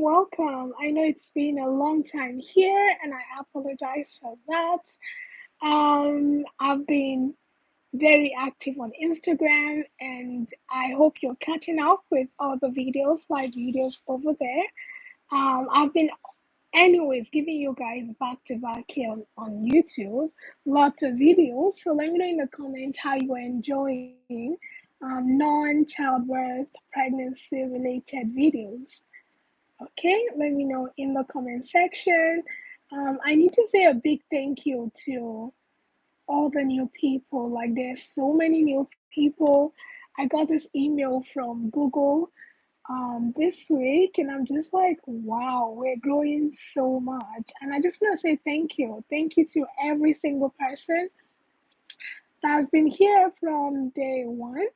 welcome. I know it's been a long time here, and I apologize for that. I've been very active on Instagram, and I hope you're catching up with all the videos, live videos over there. I've been, anyways, giving you guys back to back here on YouTube, lots of videos. So let me know in the comments how you are enjoying non-childbirth pregnancy related videos. Okay, let me know in the comment section. I need to say a big thank you to all the new people. Like, there's so many new people. I got this email from Google this week, and I'm just like, wow, we're growing so much. And I just want to say thank you. Thank you to every single person that's been here from day one,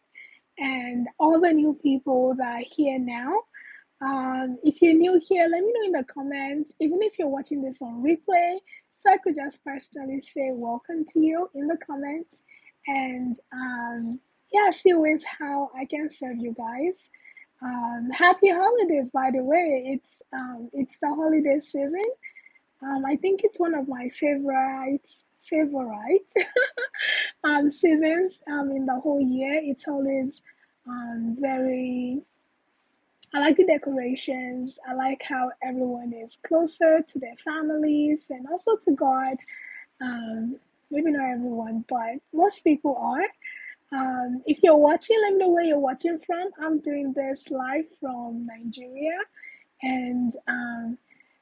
and all the new people that are here now. If you're new here, let me know in the comments, even if you're watching this on replay, so I could just personally say welcome to you in the comments. And yeah, see ways how I can serve you guys. Happy holidays, by the way. It's the holiday season. I think it's one of my favorite seasons in the whole year. It's always very, I like the decorations. I like how everyone is closer to their families and also to God. Um, Maybe not everyone, but most people are. If you're watching, let me know where you're watching from. I'm doing this live from Nigeria. And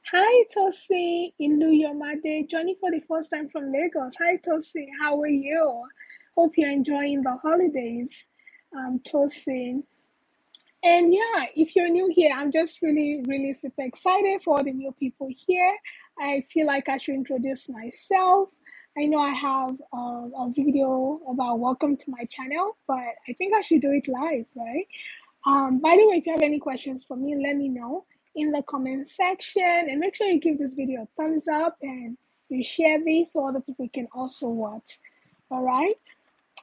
hi, Tosi Inuyomade, joining for the first time from Lagos. Hi, Tosi. How are you? Hope you're enjoying the holidays, Tosi. And yeah, if you're new here, I'm just really, really super excited for all the new people here. I feel like I should introduce myself. I know I have a video about welcome to my channel, but I think I should do it live, right? By the way, if you have any questions for me, let me know in the comment section, and make sure you give this video a thumbs up and you share this so other people can also watch. All right.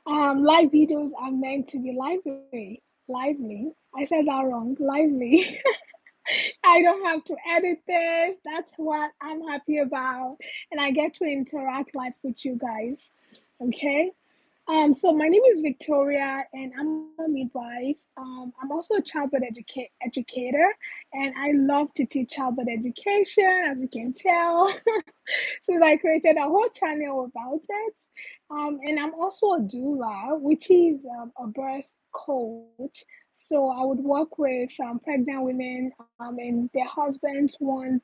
Live videos are meant to be lively. Lively. I said that wrong. Lively. I don't have to edit this. That's what I'm happy about. And I get to interact live with you guys. Okay. So my name is Victoria, and I'm a midwife. I'm also a childbirth educator, and I love to teach childbirth education, as you can tell, since I created a whole channel about it. And I'm also a doula, which is a birth coach. So I would work with pregnant women and their husbands on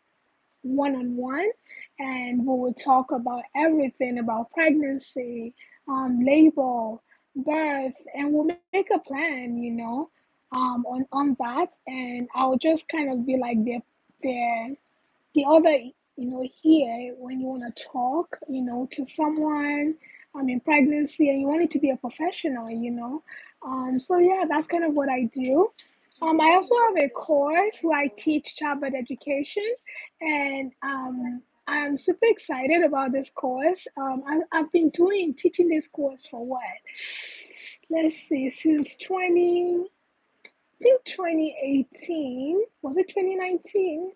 one, and we will talk about everything about pregnancy, labor, birth, and we'll make a plan, on that. And I'll just kind of be like the other, here when you want to talk, to someone in pregnancy and you want it to be a professional. So yeah, that's kind of what I do. I also have a course where I teach childbirth education, and I'm super excited about this course. I've been teaching this course for what? Let's see, since 2018. Was it 2019?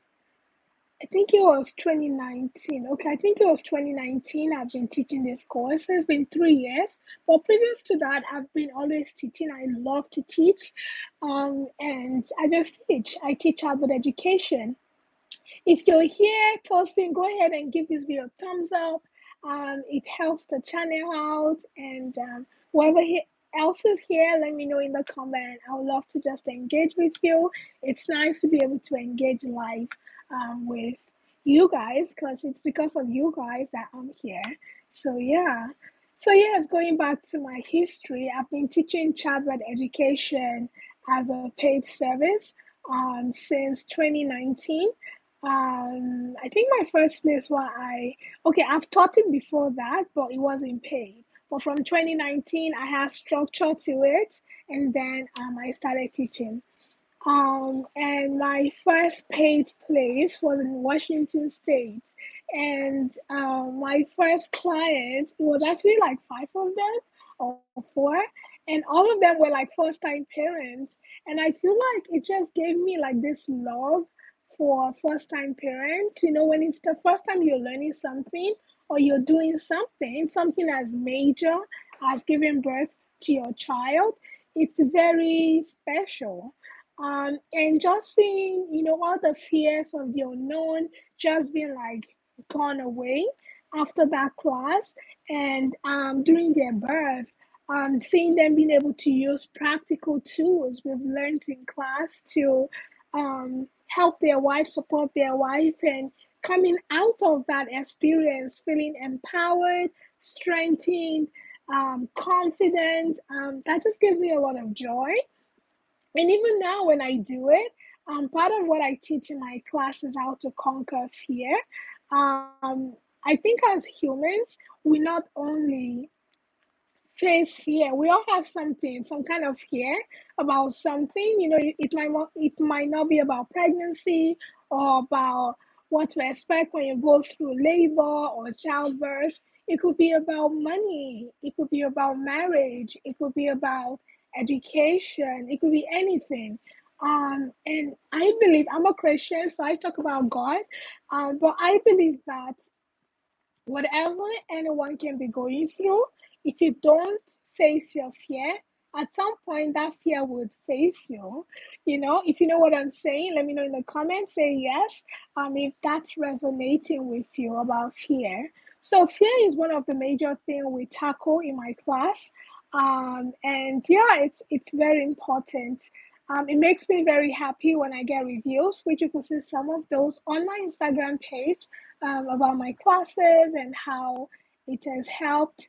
I think it was 2019. Okay, I think it was 2019. I've been teaching this course. It's been 3 years. But previous to that, I've been always teaching. I love to teach. And I just teach. I teach childhood education. If you're here, Tosin, go ahead and give this video a thumbs up. It helps the channel out. And whoever else is here, let me know in the comment. I would love to just engage with you. It's nice to be able to engage live with you guys, because it's because of you guys that I'm here. So yeah. So yes, going back to my history, I've been teaching childbirth education as a paid service since 2019. I think my first place where I've taught it before that, but it wasn't paid. But from 2019, I had structure to it, and then I started teaching. And my first paid place was in Washington State. And my first client, it was actually like 5 of them or 4. And all of them were like first time parents. And I feel like it just gave me like this love for first time parents. You know, when it's the first time you're learning something or you're doing something as major as giving birth to your child, it's very special. And just seeing, you know, all the fears of the unknown just being like gone away after that class, and during their birth, seeing them being able to use practical tools we've learned in class to help their wife, support their wife, and coming out of that experience feeling empowered, strengthened, confident. That just gives me a lot of joy. And even now, when I do it, part of what I teach in my class is how to conquer fear. I think as humans, we not only face fear. We all have something, some kind of fear about something. You know, it might not be about pregnancy or about what to expect when you go through labor or childbirth. It could be about money. It could be about marriage. It could be about education. It could be anything. And I believe I'm a Christian, so I talk about God. But I believe that whatever anyone can be going through, if you don't face your fear, at some point that fear would face you. You know, if you know what I'm saying, let me know in the comments. Say yes, if that's resonating with you about fear. So fear is one of the major things we tackle in my class. And yeah, it's very important. It makes me very happy when I get reviews, which you can see some of those on my Instagram page, about my classes and how it has helped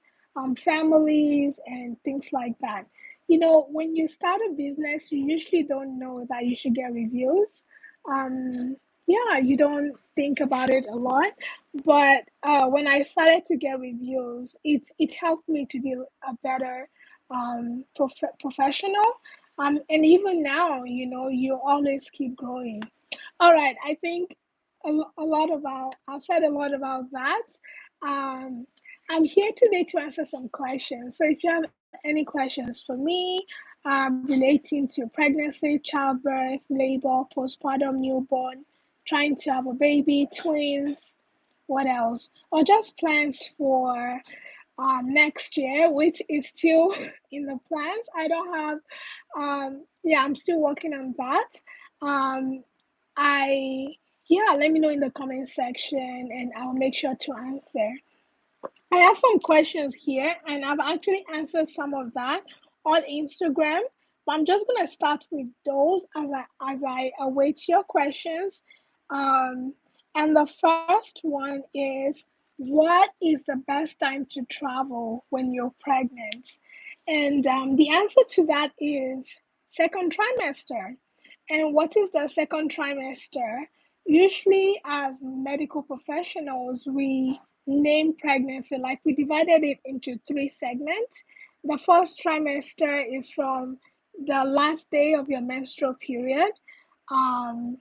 families and things like that. You know, when you start a business, you usually don't know that you should get reviews. Um, yeah, you don't think about it a lot. But when I started to get reviews, it helped me to be a better professional. And even now, you know, you always keep growing. All right, I think a lot about, I've said a lot about that. Um, I'm here today to answer some questions. So if you have any questions for me relating to pregnancy, childbirth, labor, postpartum, newborn, trying to have a baby, twins, what else? Or just plans for next year, which is still in the plans. I don't have, yeah, I'm still working on that. Um, I, yeah, let me know in the comment section and I'll make sure to answer. I have some questions here, and I've actually answered some of that on Instagram. But I'm just gonna start with those as I await your questions. Um, and the first one is, what is the best time to travel when you're pregnant? And the answer to that is second trimester. And what is the second trimester? Usually, as medical professionals, we name pregnancy like we divided it into three segments. The first trimester is from the last day of your menstrual period, um,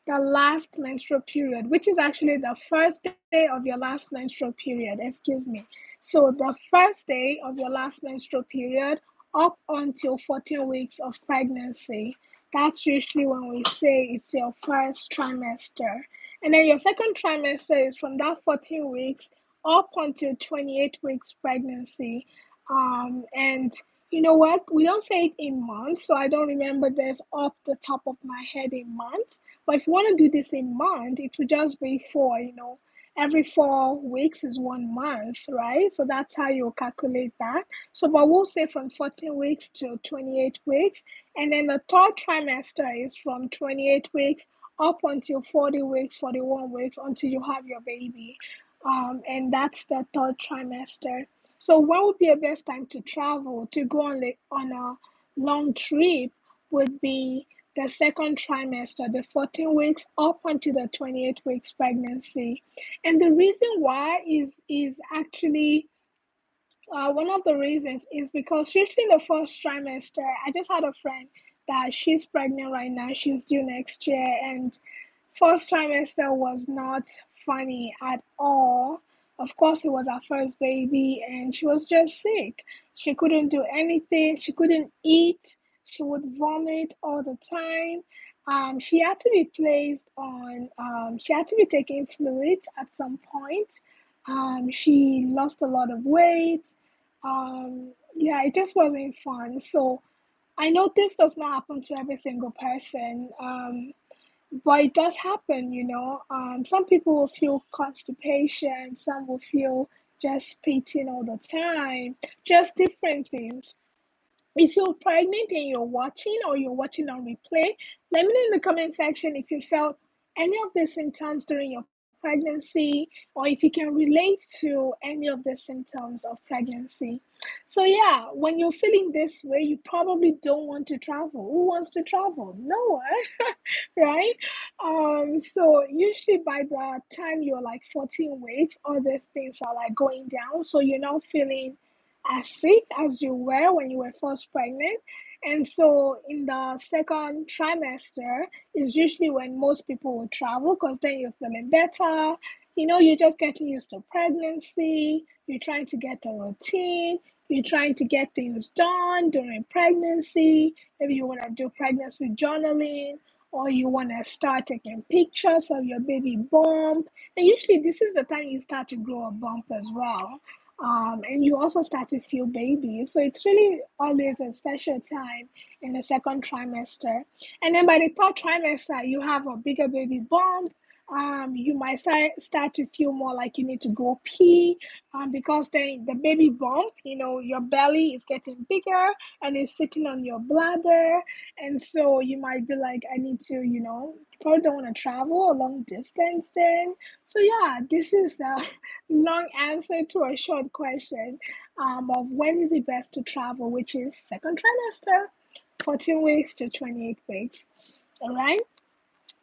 the last menstrual period, which is actually the first day of your last menstrual period, excuse me. So the first day of your last menstrual period up until 14 weeks of pregnancy. That's usually when we say it's your first trimester. And then your second trimester is from that 14 weeks up until 28 weeks pregnancy. And you know what? We don't say it in months, so I don't remember this off the top of my head in months. But if you want to do this in month, it would just be four, you know, every 4 weeks is 1 month, right? So that's how you calculate that. So, but we'll say from 14 weeks to 28 weeks. And then the third trimester is from 28 weeks up until 40 weeks, 41 weeks until you have your baby. And that's the third trimester. So when would be the best time to travel, to go on a long trip would be the second trimester, the 14 weeks up until the 28 weeks pregnancy. And the reason why is actually one of the reasons is because usually in the first trimester, I just had a friend that she's pregnant right now, she's due next year, and first trimester was not funny at all. Of course, it was our first baby, and she was just sick. She couldn't do anything. She couldn't eat. She would vomit all the time. She had to be placed on, she had to be taking fluids at some point. She lost a lot of weight. Yeah, it just wasn't fun. So I know this does not happen to every single person, but it does happen, you know. Some people will feel constipation, some will feel just spitting all the time, just different things. If you're pregnant and you're watching or you're watching on replay, let me know in the comment section if you felt any of the symptoms during your pregnancy or if you can relate to any of the symptoms of pregnancy. So yeah, when you're feeling this way, you probably don't want to travel. Who wants to travel? No one, right? So usually by the time you're like 14 weeks, all these things are like going down. So you're not feeling as sick as you were when you were first pregnant. And so in the second trimester is usually when most people will travel because then you're feeling better. You know, you're just getting used to pregnancy, you're trying to get a routine, you're trying to get things done during pregnancy. Maybe you want to do pregnancy journaling or you want to start taking pictures of your baby bump. And usually this is the time you start to grow a bump as well, and you also start to feel baby. So it's really always a special time in the second trimester. And then by the third trimester, you have a bigger baby bump. You might start to feel more like you need to go pee, because then the baby bump, you know, your belly is getting bigger and it's sitting on your bladder. And so you might be like, I need to, you know, probably don't want to travel a long distance then. So yeah, this is the long answer to a short question, of when is it best to travel, which is second trimester, 14 weeks to 28 weeks. All right.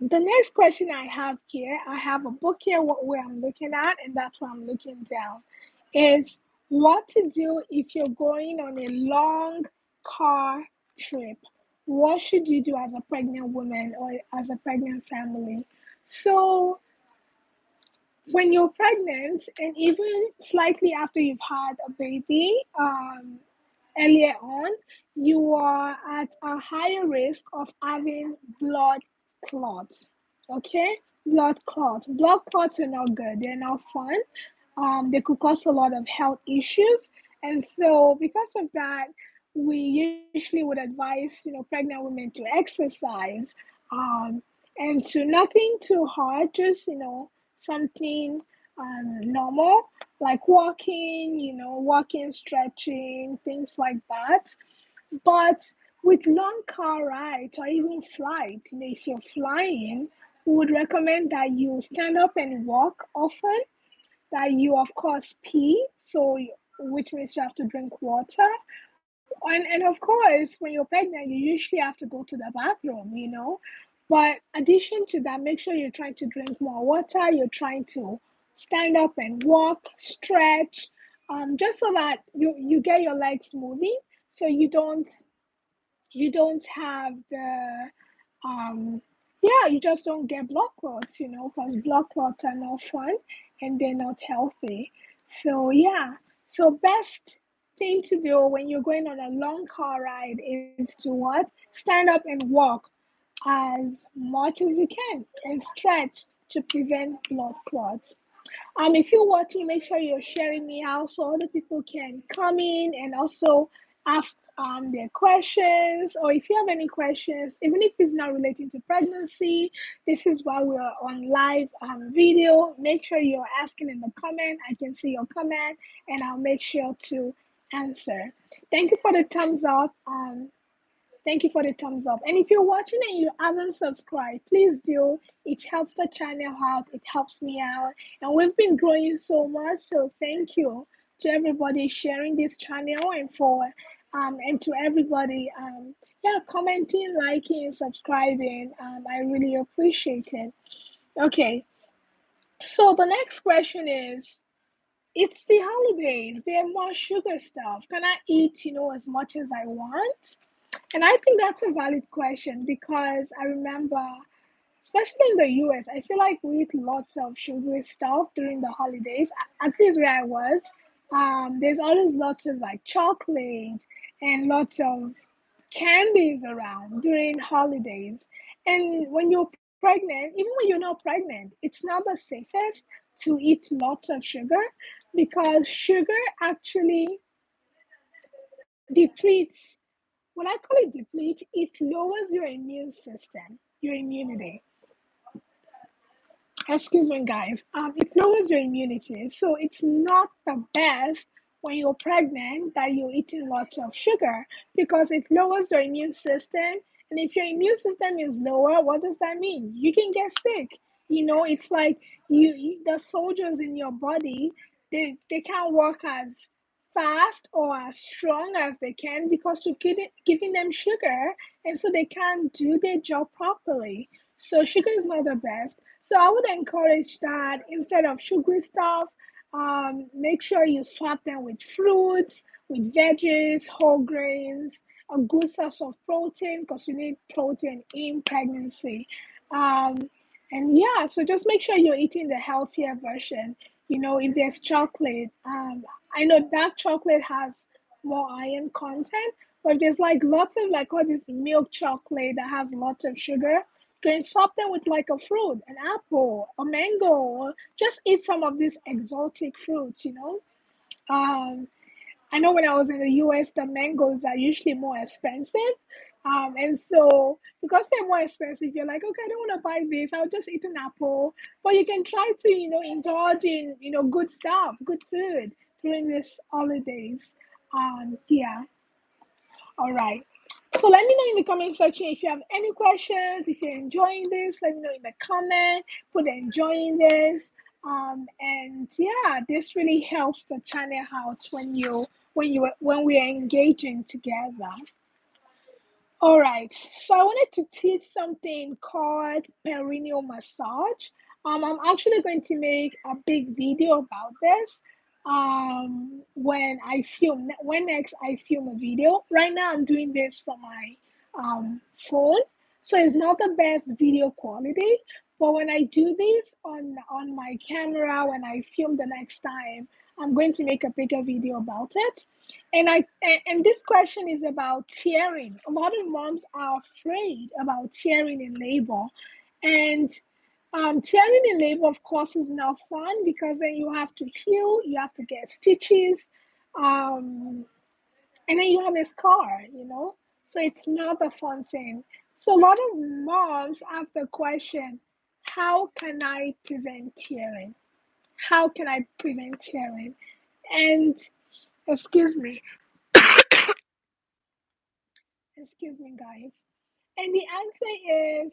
The next question I have here, I have a book here where I'm looking at, and that's where I'm looking down, is what to do if you're going on a long car trip. What should you do as a pregnant woman or as a pregnant family? So when you're pregnant and even slightly after you've had a baby, earlier on, you are at a higher risk of having blood clots. Okay? Blood clots. Blood clots are not good, they're not fun. They could cause a lot of health issues. And so, because of that, we usually would advise, you know, pregnant women to exercise, um, and to nothing too hard, just, you know, something normal, like walking, you know, walking, stretching, things like that. But with long car rides or even flights, you know, if you're flying, we would recommend that you stand up and walk often, that you, of course, pee, so which means you have to drink water. And of course, when you're pregnant, you usually have to go to the bathroom, you know. But addition to that, make sure you're trying to drink more water. You're trying to stand up and walk, stretch, just so that you get your legs moving, so you don't have the yeah, you just don't get blood clots, you know, because blood clots are not fun and they're not healthy. So yeah, so best thing to do when you're going on a long car ride is to what? Stand up and walk as much as you can and stretch to prevent blood clots. If you're watching, make sure you're sharing me out so other people can come in and also ask their questions. Or if you have any questions, even if it's not relating to pregnancy, this is why we're on live video. Make sure you're asking in the comment. I can see your comment and I'll make sure to answer. Thank you for the thumbs up. Thank you for the thumbs up. And if you're watching and you haven't subscribed, please do. It helps the channel out. It helps me out. And we've been growing so much. So thank you to everybody sharing this channel and to everybody yeah, commenting, liking, subscribing. I really appreciate it. Okay. So the next question is, it's the holidays. There are more sugar stuff. Can I eat, you know, as much as I want? And I think that's a valid question because I remember, especially in the US, I feel like we eat lots of sugary stuff during the holidays, at least where I was. There's always lots of like chocolate and lots of candies around during holidays. And when you're pregnant, even when you're not pregnant, it's not the safest to eat lots of sugar because sugar actually depletes, when I call it deplete, it lowers your immune system, your immunity. Excuse me, guys. It lowers your immunity, so it's not the best when you're pregnant that you're eating lots of sugar because it lowers your immune system. And if your immune system is lower, what does that mean? You can get sick. It's like the soldiers in your body, they can't work as fast or as strong as they can because you've giving them sugar, and so they can't do their job properly. So sugar is not the best. So I would encourage that instead of sugary stuff, make sure you swap them with fruits, with veggies, whole grains, a good source of protein because you need protein in pregnancy. Um, and yeah, so just make sure you're eating the healthier version. If there's chocolate, I know dark chocolate has more iron content, but if there's like lots of like all this milk chocolate that has lots of sugar, can swap them with like a fruit, an apple, a mango, or just eat some of these exotic fruits. Um, I know when I was in the US, the mangoes are usually more expensive. And so because they're more expensive, you're like, okay, I don't want to buy this. I'll just eat an apple. But you can try to, indulge in, good stuff, good food during these holidays. Yeah. All right. So let me know in the comment section if you have any questions, if you're enjoying this, let me know in the comment, put enjoying this. And yeah, this really helps the channel out when we are engaging together. All right, so I wanted to teach something called Perennial Massage. I'm actually going to make a big video about this when next I film a video. Right now I'm doing this from my phone, so it's not the best video quality. But when I do this on my camera, when I film the next time, I'm going to make a bigger video about it. And this question is about tearing. A lot of moms are afraid about tearing in labor, and tearing in labor, of course, is not fun because then you have to heal, you have to get stitches, um, and then you have a scar. So it's not a fun thing. So a lot of moms have the question, how can I prevent tearing? How can I prevent tearing? And excuse me, excuse me, guys. And the answer is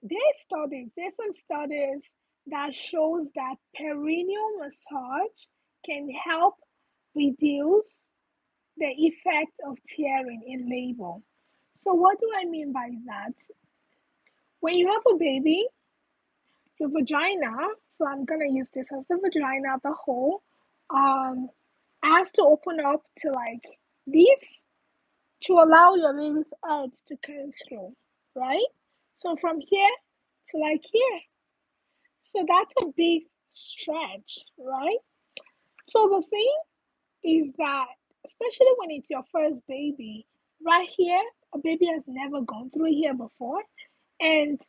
there's some studies that shows that perineal massage can help reduce the effect of tearing in labor. So what do I mean by that? When you have a baby, your vagina, so I'm gonna use this as the vagina, the hole, um, has to open up to like this to allow your baby's eggs to come through, right? So from here to like here. So that's a big stretch, right? So the thing is that, especially when it's your first baby, right here, a baby has never gone through here before. And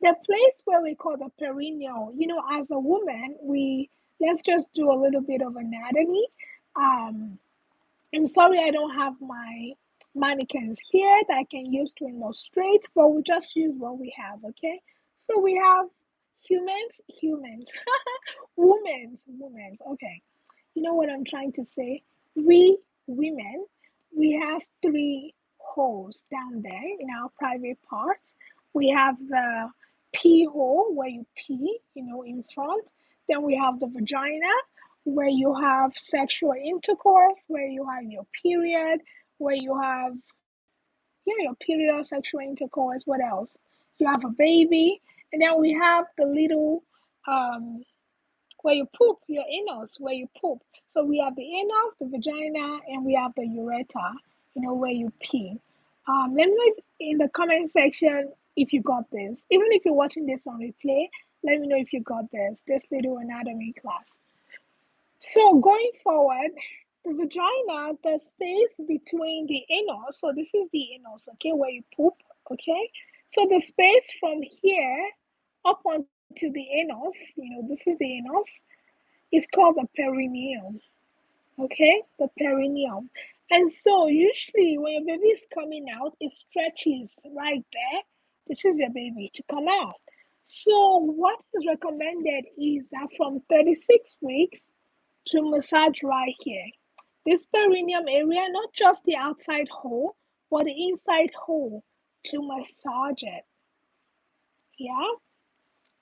the place where we call the perineal, as a woman, let's just do a little bit of anatomy. Um, I'm sorry I don't have my mannequins here that I can use to illustrate, but we'll just use what we have, okay? So we have humans, women's, okay. You know what I'm trying to say? We women, we have three holes down there in our private parts. We have the pee hole where you pee, in front. Then we have the vagina where you have sexual intercourse, where you have your period, where you have, yeah, your period, sexual intercourse. What else? You have a baby. And then we have the little um where you poop, your anus, where you poop. So we have the anus, the vagina, and we have the urethra, where you pee. Let me know in the comment section if you got this. Even if you're watching this on replay, let me know if you got this little anatomy class. So going forward, the vagina, the space between the anus, so this is the anus, okay, where you poop, okay? So the space from here up onto the anus, this is the anus, is called the perineum. Okay, the perineum. And so usually when your baby is coming out, it stretches right there. This is your baby to come out. So what is recommended is that from 36 weeks to massage right here. This perineum area, not just the outside hole, but the inside hole to massage it. Yeah.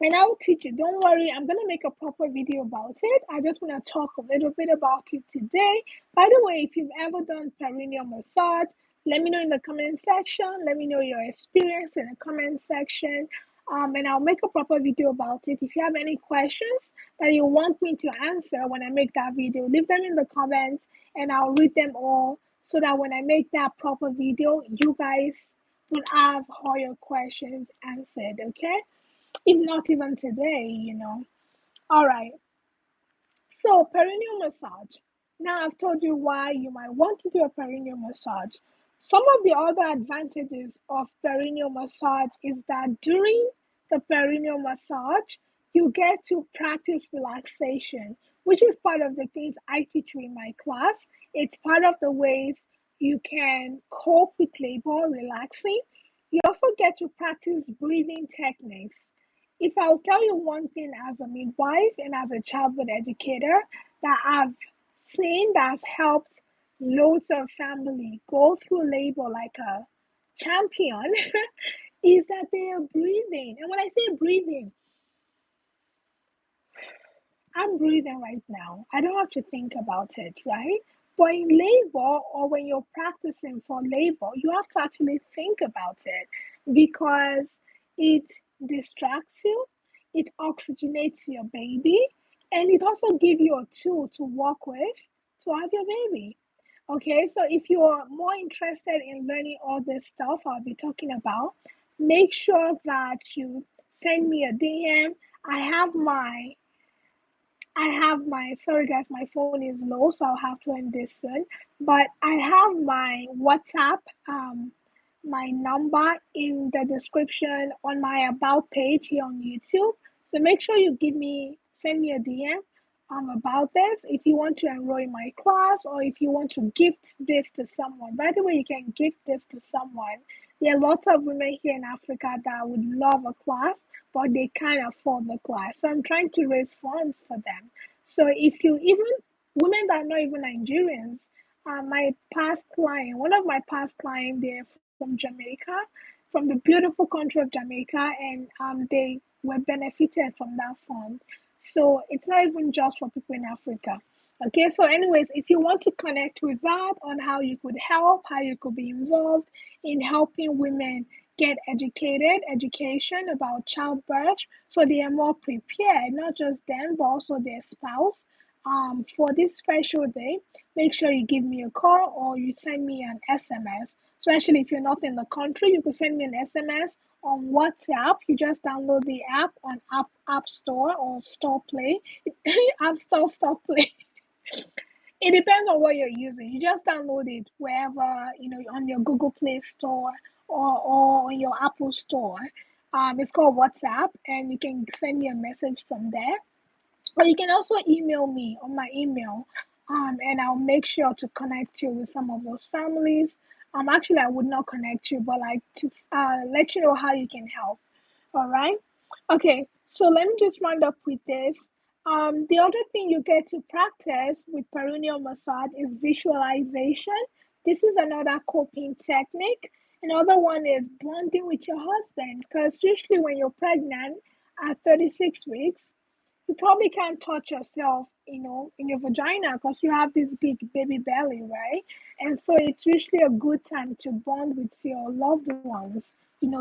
And I'll teach you. Don't worry, I'm going to make a proper video about it. I just want to talk a little bit about it today. By the way, if you've ever done perineal massage, let me know in the comment section. Let me know your experience in the comment section. And I'll make a proper video about it. If you have any questions that you want me to answer when I make that video, leave them in the comments and I'll read them all so that when I make that proper video, you guys will have all your questions answered, okay? If not even today. All right. So, perineal massage. Now, I've told you why you might want to do a perineal massage. Some of the other advantages of perineal massage is that during the perineal massage, you get to practice relaxation, which is part of the things I teach you in my class. It's part of the ways you can cope with labor, relaxing. You also get to practice breathing techniques. If I'll tell you one thing as a midwife and as a childbirth educator that I've seen that's helped loads of family go through labor like a champion is that they are breathing. And when I say breathing, I'm breathing right now. I don't have to think about it, right? But in labor or when you're practicing for labor, you have to actually think about it because it distracts you, it oxygenates your baby, and it also gives you a tool to work with to have your baby. Okay, so if you're more interested in learning all this stuff I'll be talking about, make sure that you send me a DM. I have my sorry guys, my phone is low, so I'll have to end this soon. But I have my WhatsApp, my number in the description on my about page here on YouTube. So make sure you send me a DM about this if you want to enroll in my class or if you want to gift this to someone. By the way, you can gift this to someone. There are lots of women here in Africa that would love a class, but they can't afford the class. So I'm trying to raise funds for them. So if you even women that are not even Nigerians, my past client, one of my past clients, they're from Jamaica, from the beautiful country of Jamaica, and they were benefited from that fund. So it's not even just for people in Africa. Okay, so anyways, if you want to connect with that on how you could help, how you could be involved in helping women get education about childbirth, so they are more prepared, not just them, but also their spouse. For this special day, make sure you give me a call or you send me an SMS. Especially if you're not in the country, you could send me an SMS on WhatsApp. You just download the app on App Store or Store Play. App Store, Store Play. It depends on what you're using. You just download it wherever, on your Google Play Store or on your Apple Store. It's called WhatsApp, and you can send me a message from there. Or you can also email me on my email, and I'll make sure to connect you with some of those families. Actually, I would not connect you, but like to let you know how you can help. All right. Okay. So let me just round up with this. The other thing you get to practice with perineal massage is visualization. This is another coping technique. Another one is bonding with your husband because usually when you're pregnant at 36 weeks, you probably can't touch yourself, in your vagina because you have this big baby belly, right? And so it's usually a good time to bond with your loved ones,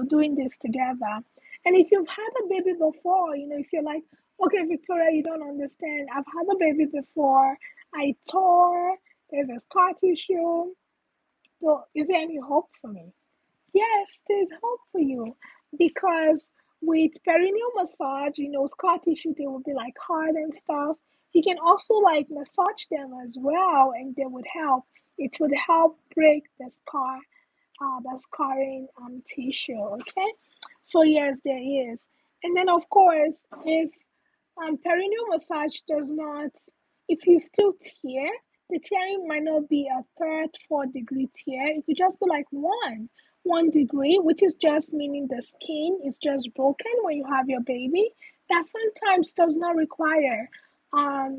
doing this together. And if you've had a baby before, if you're like, okay, Victoria, you don't understand. I've had a baby before. I tore. There's a scar tissue. So is there any hope for me? Yes, there's hope for you because with perineal massage, scar tissue, they will be like hard and stuff. You can also like massage them as well, and they would help. It would help break the scarring tissue. Okay. So yes, there is. And then of course, if perennial massage does not, if you still tear, the tearing might not be a third, 4 degree tear. It could just be like 1 degree, which is just meaning the skin is just broken when you have your baby. That sometimes does not require.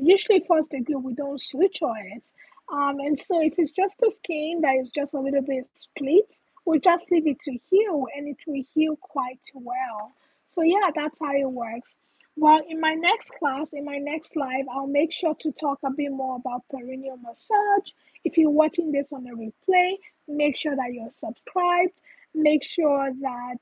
Usually, 1st degree, we don't suture it. And so, if it's just the skin that is just a little bit split, we'll just leave it to heal and it will heal quite well. So, yeah, that's how it works. Well, in my next class, in my next live, I'll make sure to talk a bit more about perineal massage. If you're watching this on a replay, make sure that you're subscribed. Make sure that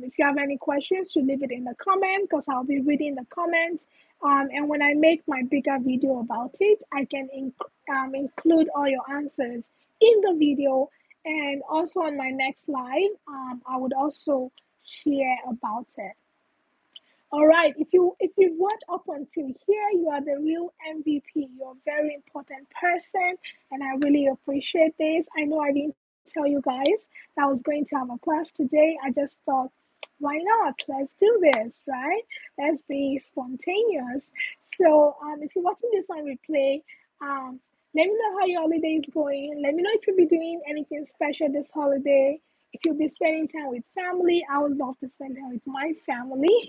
if you have any questions, you leave it in the comment because I'll be reading the comments. And when I make my bigger video about it, I can include all your answers in the video. And also on my next live, I would also share about it. All right, if you watch up until here, you are the real MVP. You're a very important person, and I really appreciate this. I know I didn't tell you guys that I was going to have a class today. I just thought, why not? Let's do this, right? Let's be spontaneous. So, if you're watching this on replay, um, let me know how your holiday is going. Let me know if you'll be doing anything special this holiday. If you'll be spending time with family, I would love to spend time with my family.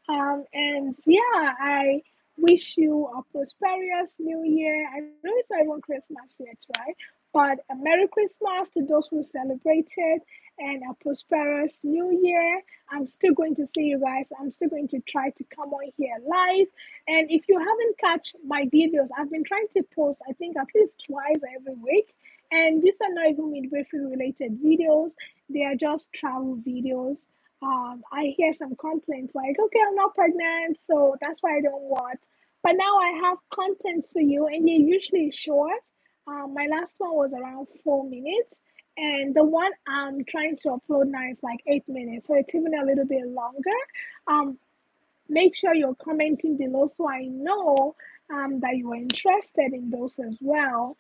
And yeah, I wish you a prosperous new year. I know it's not even Christmas yet, right? But a Merry Christmas to those who celebrated and a prosperous new year. I'm still going to see you guys. I'm still going to try to come on here live. And if you haven't catch my videos, I've been trying to post, I think, at least twice every week. And these are not even midwifery related videos. They are just travel videos. I hear some complaints like, okay, I'm not pregnant, so that's why I don't watch. But now I have content for you, and they're usually short. My last one was around 4 minutes, and the one I'm trying to upload now is like 8 minutes, so it's even a little bit longer. Um, Make sure you're commenting below so I know that you are interested in those as well.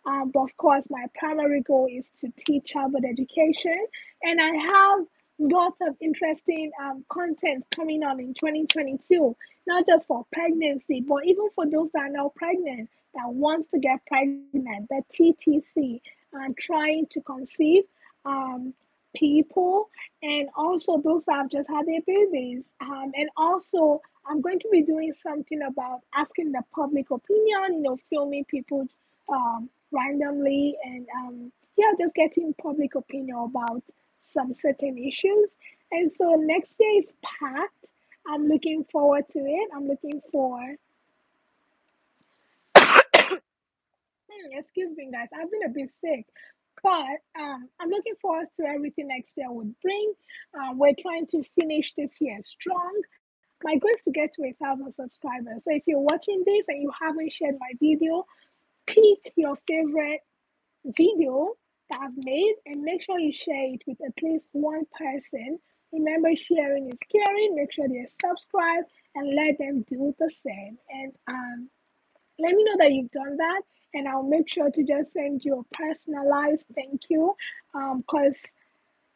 But of course, my primary goal is to teach childbirth education, and I have lots of interesting content coming on in 2022, not just for pregnancy, but even for those that are now pregnant that wants to get pregnant, the TTC, and trying to conceive um, people, and also those that have just had their babies. And also, I'm going to be doing something about asking the public opinion, filming people randomly, and yeah, just getting public opinion about some certain issues. And so next year is packed. I'm looking forward to it. I'm looking for excuse me, guys, I've been a bit sick, but I'm looking forward to everything next year would bring. We're trying to finish this year strong. My goal is to get to 1,000 subscribers. So if you're watching this and you haven't shared my video, pick your favorite video that I've made and make sure you share it with at least one person. Remember, sharing is caring. Make sure they're subscribed and let them do the same. And let me know that you've done that, and I'll make sure to just send you a personalized thank you. Because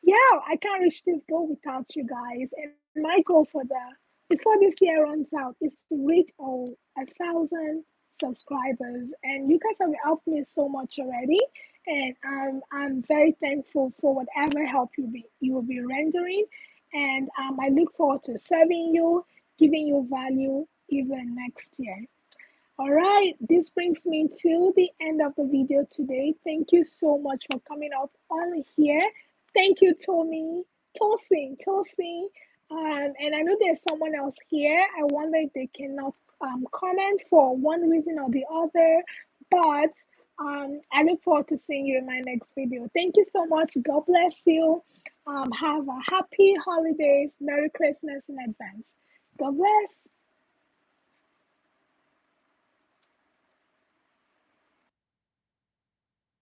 yeah, I can't reach this goal without you guys. And my goal for the before this year runs out is to reach 1,000 subscribers. And you guys have helped me so much already. And I'm very thankful for whatever help you will be rendering. And I look forward to serving you, giving you value even next year. All right, this brings me to the end of the video today. Thank you so much for coming up on here. Thank you, Tosin. And I know there's someone else here. I wonder if they cannot comment for one reason or the other, but I look forward to seeing you in my next video. Thank you so much. God bless you. Have a happy holidays. Merry Christmas in advance. God bless.